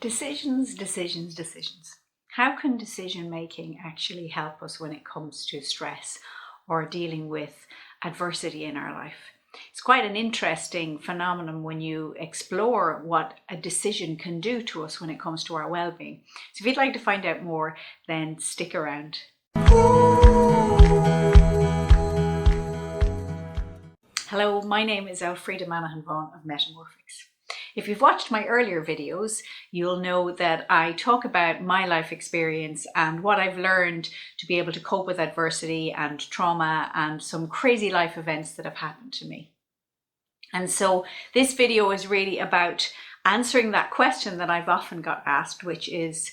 Decisions, decisions, decisions. How can decision making actually help us when it comes to stress or dealing with adversity in our life? It's quite an interesting phenomenon when you explore what a decision can do to us when it comes to our well-being. So if you'd like to find out more, then stick around. Hello, my name is Elfreda of Metta-morphics. If you've watched my earlier videos, you'll know that I talk about my life experience and what I've learned to be able to cope with adversity and trauma and some crazy life events that have happened to me. And so this video is really about answering that question that I've often got asked, which is,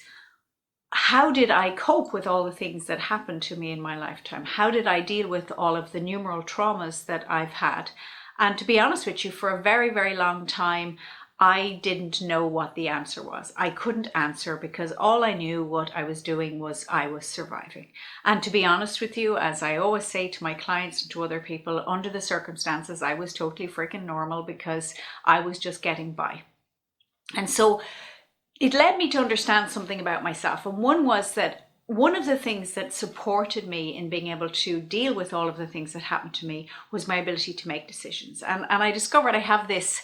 how did I cope with all the things that happened to me in my lifetime? How did I deal with all of the numerous traumas that I've had? And to be honest with you, for a very, very long time, I didn't know what the answer was. I couldn't answer because all I knew what I was doing was I was surviving. And to be honest with you, as I always say to my clients and to other people, under the circumstances, I was totally freaking normal because I was just getting by. And so it led me to understand something about myself. And one was that one of the things that supported me in being able to deal with all of the things that happened to me was my ability to make decisions. And I discovered I have this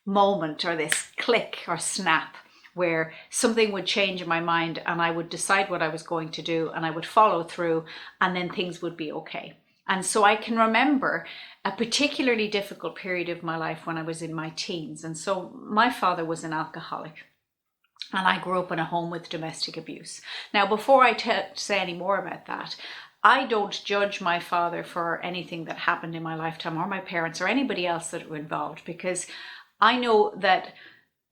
moment or this click or snap where something would change in my mind and I would decide what I was going to do and I would follow through and then things would be okay. And so I can remember a particularly difficult period of my life when I was in my teens. And so my father was an alcoholic. And I grew up in a home with domestic abuse. Now, before I say any more about that, I don't judge my father for anything that happened in my lifetime or my parents or anybody else that were involved, because I know that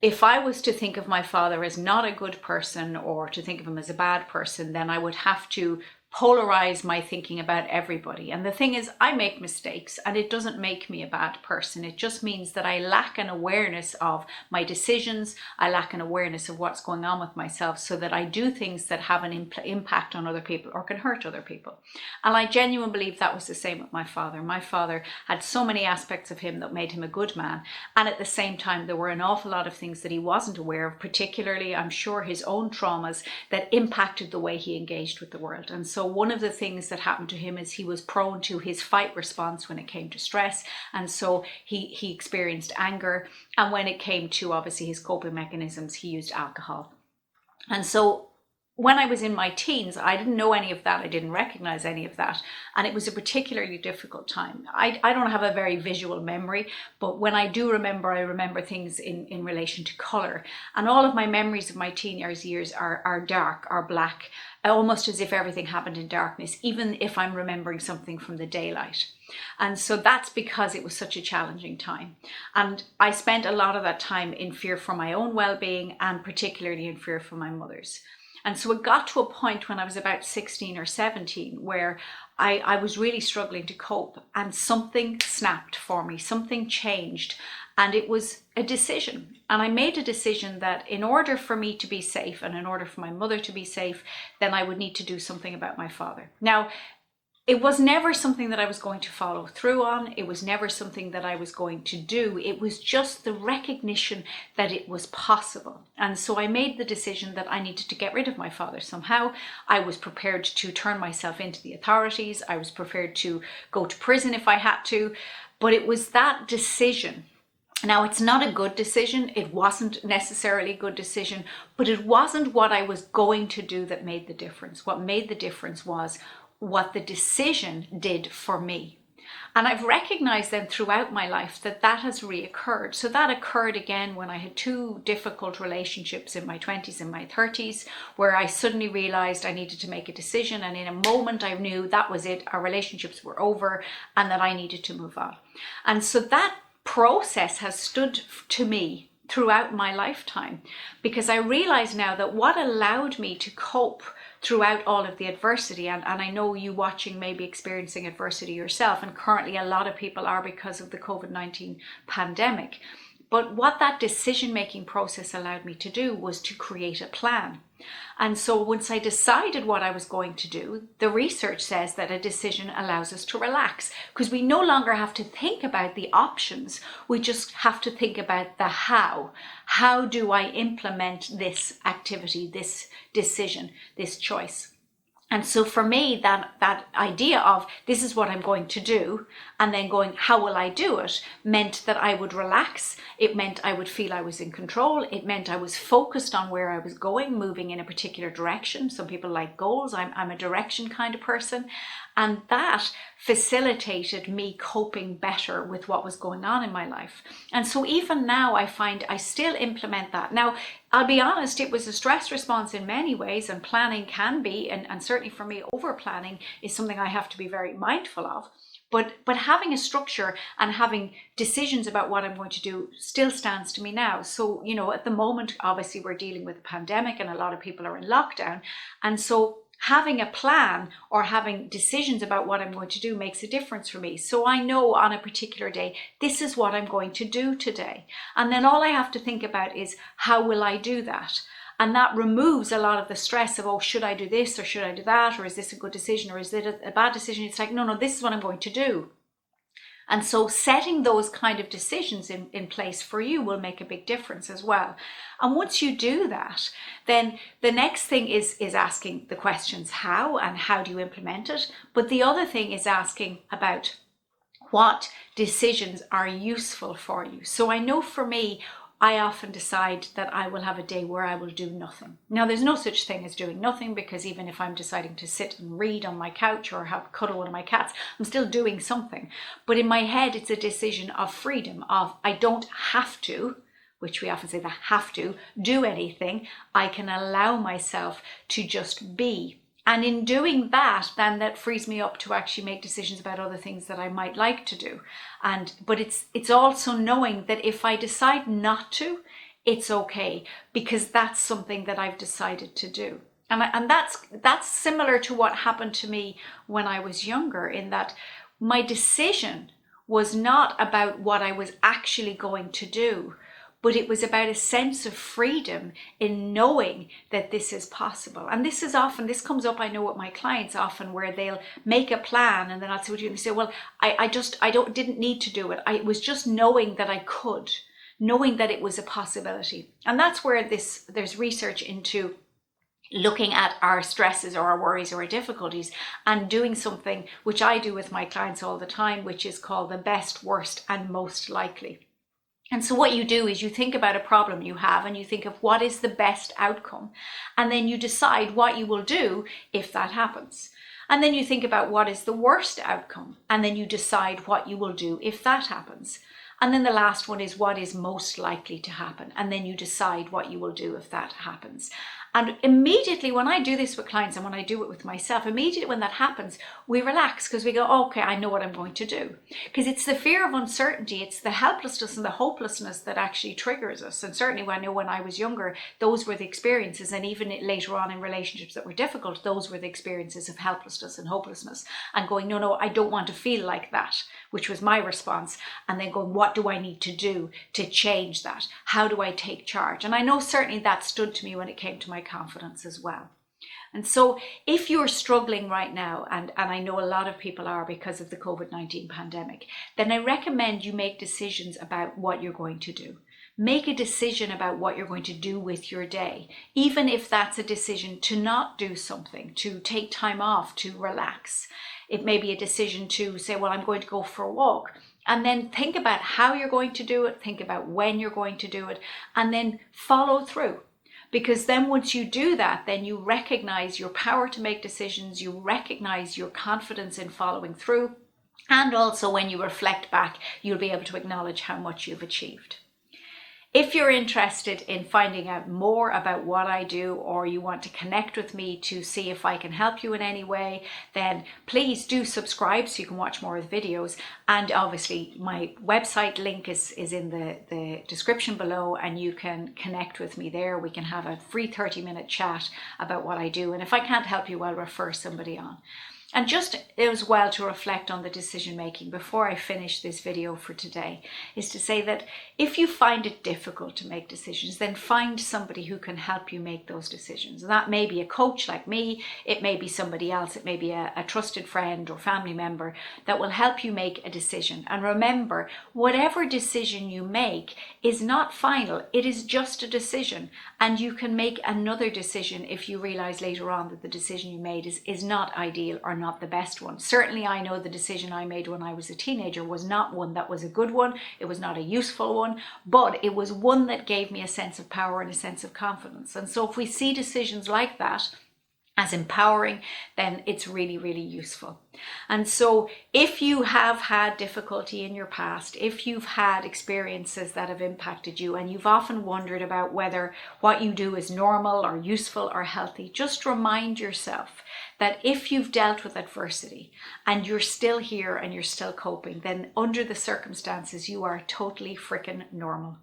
if I was to think of my father as not a good person or to think of him as a bad person, then I would have to polarize my thinking about everybody. And the thing is, I make mistakes and it doesn't make me a bad person. It just means that I lack an awareness of my decisions. I lack an awareness of what's going on with myself so that I do things that have an impact on other people or can hurt other people. And I genuinely believe that was the same with my father. My father had so many aspects of him that made him a good man. And at the same time, there were an awful lot of things that he wasn't aware of, particularly, I'm sure, his own traumas that impacted the way he engaged with the world. And so one of the things that happened to him is he was prone to his fight response when it came to stress. And so he experienced anger. And when it came to obviously his coping mechanisms, he used alcohol. And so when I was in my teens, I didn't know any of that. I didn't recognize any of that. And it was a particularly difficult time. I don't have a very visual memory, but when I do remember, I remember things in relation to color. And all of my memories of my teenage years are dark, are black, almost as if everything happened in darkness, even if I'm remembering something from the daylight. And so that's because it was such a challenging time. And I spent a lot of that time in fear for my own well-being and particularly in fear for my mother's. And so it got to a point when I was about 16 or 17 where I was really struggling to cope, and something snapped for me, something changed, and it was a decision. And I made a decision that in order for me to be safe and in order for my mother to be safe, then I would need to do something about my father. Now, it was never something that I was going to follow through on. It was never something that I was going to do. It was just the recognition that it was possible. And so I made the decision that I needed to get rid of my father somehow. I was prepared to turn myself into the authorities. I was prepared to go to prison if I had to. But it was that decision. Now, it's not a good decision. It wasn't necessarily a good decision, but it wasn't what I was going to do that made the difference. What made the difference was what the decision did for me. And I've recognized then throughout my life that that has reoccurred. So that occurred again when I had two difficult relationships in my 20s and my 30s, where I suddenly realized I needed to make a decision. And in a moment, I knew that was it. Our relationships were over and that I needed to move on. And so that process has stood to me throughout my lifetime, because I realize now that what allowed me to cope throughout all of the adversity, and I know you watching may be experiencing adversity yourself, and currently a lot of people are because of the COVID-19 pandemic. But what that decision-making process allowed me to do was to create a plan. And so once I decided what I was going to do, the research says that a decision allows us to relax, because we no longer have to think about the options. We just have to think about the how. How do I implement this activity, this decision, this choice? And so for me, that idea of this is what I'm going to do, and then going, how will I do it, meant that I would relax. It meant I would feel I was in control. It meant I was focused on where I was going, moving in a particular direction. Some people like goals. I'm a direction kind of person. And that facilitated me coping better with what was going on in my life. And so even now I find I still implement that. Now, I'll be honest, it was a stress response in many ways, and planning can be, and certainly for me, over planning is something I have to be very mindful of. But having a structure and having decisions about what I'm going to do still stands to me now. So, at the moment, obviously we're dealing with a pandemic and a lot of people are in lockdown. And so having a plan or having decisions about what I'm going to do makes a difference for me. So I know on a particular day, this is what I'm going to do today. And then all I have to think about is, how will I do that? And that removes a lot of the stress of, oh, should I do this or should I do that? Or is this a good decision or is it a bad decision? It's like, no, this is what I'm going to do. And so setting those kind of decisions in place for you will make a big difference as well. And once you do that, then the next thing is asking the questions how and how do you implement it. But the other thing is asking about what decisions are useful for you. So I know for me, I often decide that I will have a day where I will do nothing. Now, there's no such thing as doing nothing, because even if I'm deciding to sit and read on my couch or cuddle one of my cats, I'm still doing something. But in my head, it's a decision of freedom, of I don't have to, which we often say that have to, do anything. I can allow myself to just be. And in doing that, then that frees me up to actually make decisions about other things that I might like to do. But it's also knowing that if I decide not to, it's okay, because that's something that I've decided to do. And that's similar to what happened to me when I was younger, in that my decision was not about what I was actually going to do, but it was about a sense of freedom in knowing that this is possible. And this comes up, I know, with my clients often, where they'll make a plan and then I'll say, what do you do? And they say, well, I didn't need to do it. It was just knowing that I could, knowing that it was a possibility. And that's where there's research into looking at our stresses or our worries or our difficulties and doing something, which I do with my clients all the time, which is called the best, worst, and most likely. And so what you do is you think about a problem you have and you think of what is the best outcome, and then you decide what you will do if that happens. And then you think about what is the worst outcome, and then you decide what you will do if that happens. And then the last one is what is most likely to happen, and then you decide what you will do if that happens. And immediately when I do this with clients and when I do it with myself, immediately when that happens, we relax, because we go, okay, I know what I'm going to do. Because it's the fear of uncertainty, it's the helplessness and the hopelessness that actually triggers us. And certainly I know when I was younger, those were the experiences, and even later on in relationships that were difficult, those were the experiences of helplessness and hopelessness, and going, no, I don't want to feel like that, which was my response. And then going, what do I need to do to change that? How do I take charge? And I know certainly that stood to me when it came to my confidence as well. And so if you're struggling right now, and I know a lot of people are because of the COVID-19 pandemic, then I recommend you make decisions about what you're going to do. Make a decision about what you're going to do with your day, even if that's a decision to not do something, to take time off, to relax. It may be a decision to say, well, I'm going to go for a walk. And then think about how you're going to do it, think about when you're going to do it, and then follow through. Because then once you do that, then you recognize your power to make decisions, you recognize your confidence in following through, and also when you reflect back, you'll be able to acknowledge how much you've achieved. If you're interested in finding out more about what I do, or you want to connect with me to see if I can help you in any way, then please do subscribe so you can watch more of the videos. And obviously my website link is in the description below, and you can connect with me there. We can have a free 30-minute chat about what I do. And if I can't help you, I'll refer somebody on. And just as well to reflect on the decision making before I finish this video for today is to say that if you find it difficult to make decisions, then find somebody who can help you make those decisions. And that may be a coach like me, it may be somebody else, it may be a trusted friend or family member that will help you make a decision. And remember, whatever decision you make is not final, it is just a decision. And you can make another decision if you realize later on that the decision you made is not ideal or not the best one. Certainly I know the decision I made when I was a teenager was not one that was a good one, it was not a useful one, but it was one that gave me a sense of power and a sense of confidence. And so if we see decisions like that as empowering, then it's really, really useful. And so if you have had difficulty in your past, if you've had experiences that have impacted you and you've often wondered about whether what you do is normal or useful or healthy, just remind yourself that if you've dealt with adversity and you're still here and you're still coping, then under the circumstances, you are totally frickin' normal.